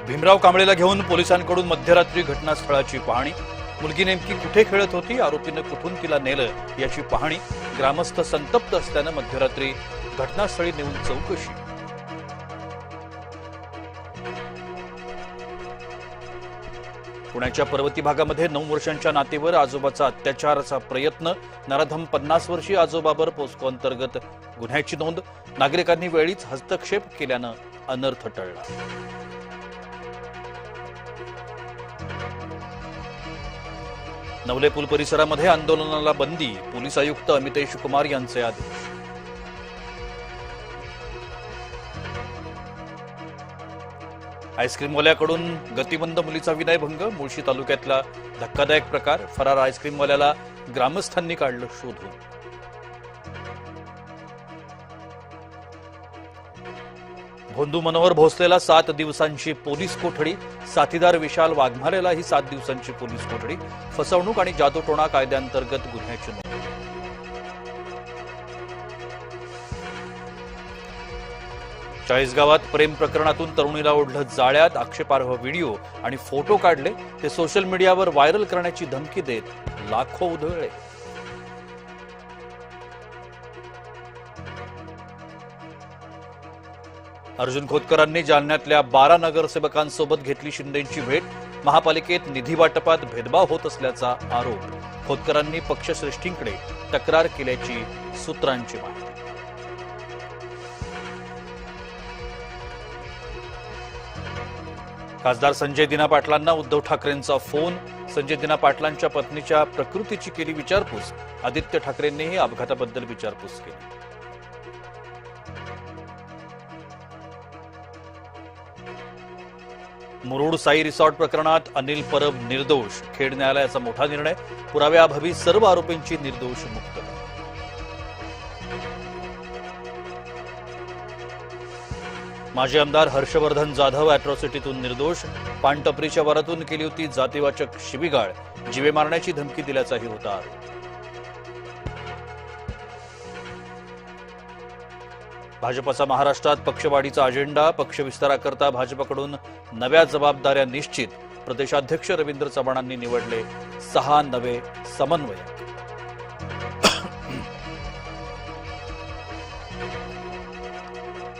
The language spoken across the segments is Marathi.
भीमराव कांबळेला घेऊन पोलिसांकडून मध्यरात्री घटनास्थळाची पाहणी। मुलगी नेमकी कुठे खेळत होती, आरोपीने कुठून तिला नेलं याची पाहणी। ग्रामस्थ संतप्त असल्यानं मध्यरात्री घटनास्थळी नेऊन चौकशी। पुण्याच्या पर्वती भागामध्ये 9 वर्षांच्या नातीवर आजोबाचा अत्याचाराचा प्रयत्न। नराधम 50 वर्षीय आजोबावर पोस्को अंतर्गत गुन्ह्याची नोंद। नागरिकांनी वेळीच हस्तक्षेप केल्यानं अनर्थ टळला। नवले पूल परिसरामध्ये आंदोलनाला बंदी। पोलीस आयुक्त अमितेश कुमार यांचे आदेश। आईस्क्रीमवाल्याकडून गतिमंद मुलीचा विनयभंग। मुळशी तालुक्यातला धक्कादायक प्रकार। फरार आईस्क्रीमवाल्याला ग्रामस्थांनी काढलं शोधून। भोंदू मनोहर भोसलेला 7 दिवसांची पोलीस कोठडी। साथीदार विशाल वाघमारेलाही 7 दिवसांची पोलीस कोठडी। फसवणूक आणि जादूटोणा कायद्याअंतर्गत गुन्ह्याची नोंद। चाळीसगावात प्रेम प्रकरणातून तरुणीला ओढलं जाळ्यात। आक्षेपार्ह व्हिडिओ आणि फोटो काढले, ते सोशल मीडियावर व्हायरल करण्याची धमकी देत लाखो उधळले। अर्जुन खोतकरांनी जालन्यातल्या 12 नगरसेवकांसोबत घेतली शिंदेंची भेट। महापालिकेत निधी वाटपात भेदभाव होत असल्याचा आरोप। खोतकरांनी पक्षश्रेष्ठींकडे तक्रार केल्याची सूत्रांची माहिती। खासदार संजय दिना पाटलांना उद्धव ठाकरेंचा फोन। संजय दिना पाटलांच्या पत्नीच्या प्रकृतीची केली विचारपूस। आदित्य ठाकरेंनीही अपघाताबद्दल विचारपूस केली। मुरुड साई रिसॉर्ट प्रकरणात अनिल परब निर्दोष। खेड न्यायालयाचा मोठा निर्णय। पुराव्याअभावी सर्व आरोपींची निर्दोष मुक्तता। माजी आमदार हर्षवर्धन जाधव अॅट्रॉसिटीतून निर्दोष। पानटपरीच्या वरातून केली होती जातीवाचक शिवीगाळ। जीवे मारण्याची धमकी दिल्याचाही होता आरोप। भाजपचा महाराष्ट्रात पक्षवाढीचा अजेंडा। पक्षविस्ताराकरता भाजपकडून नव्या जबाबदाऱ्या निश्चित। प्रदेशाध्यक्ष रवींद्र चव्हाणांनी निवडले 6 नवे समन्वयक।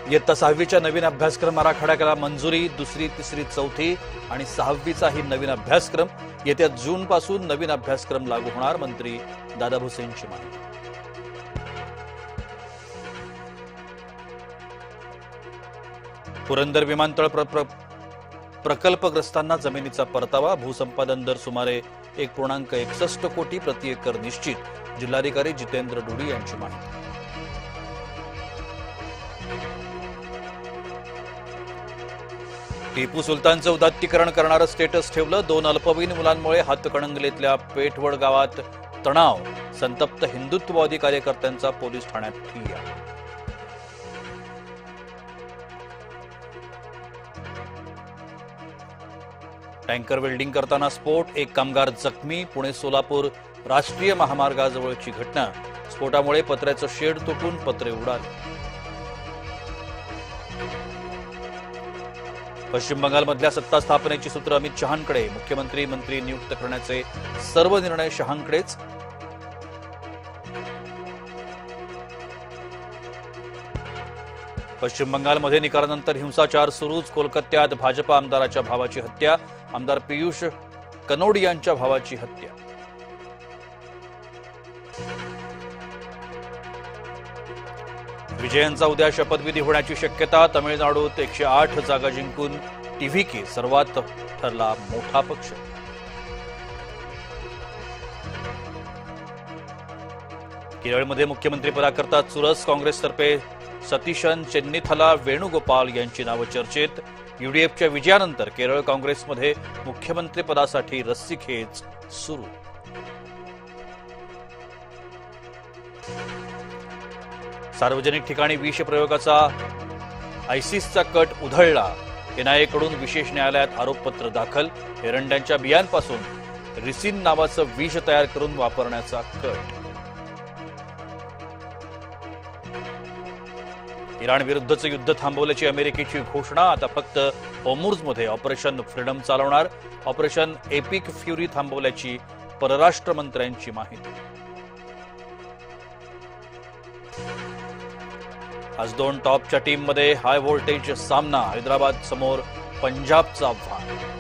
इयत्ता 6वीच्या नवीन अभ्यासक्रम आराखड्याला मंजुरी। 2री, 3री, 4थी आणि 6वीचाही नवीन अभ्यासक्रम। येत्या जूनपासून नवीन अभ्यासक्रम लागू होणार। मंत्री दादा भुसेंची माहिती। पुरंदर विमानतळ प्रकल्पग्रस्तांना जमिनीचा परतावा। भूसंपादन दर सुमारे 1.61 कोटी प्रति एकर निश्चित। जिल्हाधिकारी जितेंद्र ढुडी यांची माहिती। टिपू सुलतानचं उदात्तीकरण करणारं स्टेटस ठेवलं। 2 अल्पवयीन मुलांमुळे हातकणंगलेतल्या पेठवड गावात तणाव। संतप्त हिंदुत्ववादी कार्यकर्त्यांचा पोलीस ठाण्यात ठिय्या। टँकर वेल्डिंग करताना स्फोट। 1 कामगार जखमी। पुणे सोलापूर राष्ट्रीय महामार्गाजवळची घटना। स्फोटामुळे पत्र्याचं शेड तुटून पत्रे उडाले। पश्चिम बंगालमधल्या सत्ता स्थापनेची सूत्र अमित शहांकडे। मुख्यमंत्री मंत्री नियुक्त करण्याचे सर्व निर्णय शहांकडेच। पश्चिम बंगालमध्ये निकालानंतर हिंसाचार सुरूच। कोलकात्यात भाजपा आमदाराच्या भावाची हत्या। आमदार पियुष कनोडियांच्या भावाची हत्या। विजयनचा उद्या शपथविधी होण्याची शक्यता। तमिळनाडूत 108 जागा जिंकून टीव्हीके सर्वात ठरला मोठा पक्ष। केरळमध्ये मुख्यमंत्रीपदाकरता चुरस। काँग्रेसतर्फे सतीशन चेन्निथला वेणुगोपाल यांची नावं चर्चेत। यूडीएफच्या विजयानंतर केरळ काँग्रेसमध्ये मुख्यमंत्रीपदासाठी रस्सीखेच सुरू। सार्वजनिक ठिकाणी विष प्रयोगाचा आयसिसचा कट उधळला। एनआयएकडून विशेष न्यायालयात आरोपपत्र दाखल। एरंड्यांच्या बियांपासून रिसिन नावाचं विष तयार करून वापरण्याचा कट। इराण विरुद्धचे युद्ध थांबवल्याची अमेरिकेची घोषणा. आता फक्त होर्मुझमध्ये ऑपरेशन फ्रीडम चालवणार. ऑपरेशन एपिक फ्युरी थांबवल्याची परराष्ट्र मंत्र्यांची माहिती. आज दोन टॉपच्या टीममध्ये हाय व्होल्टेज सामना. हैदराबाद समोर पंजाबचं आव्हान.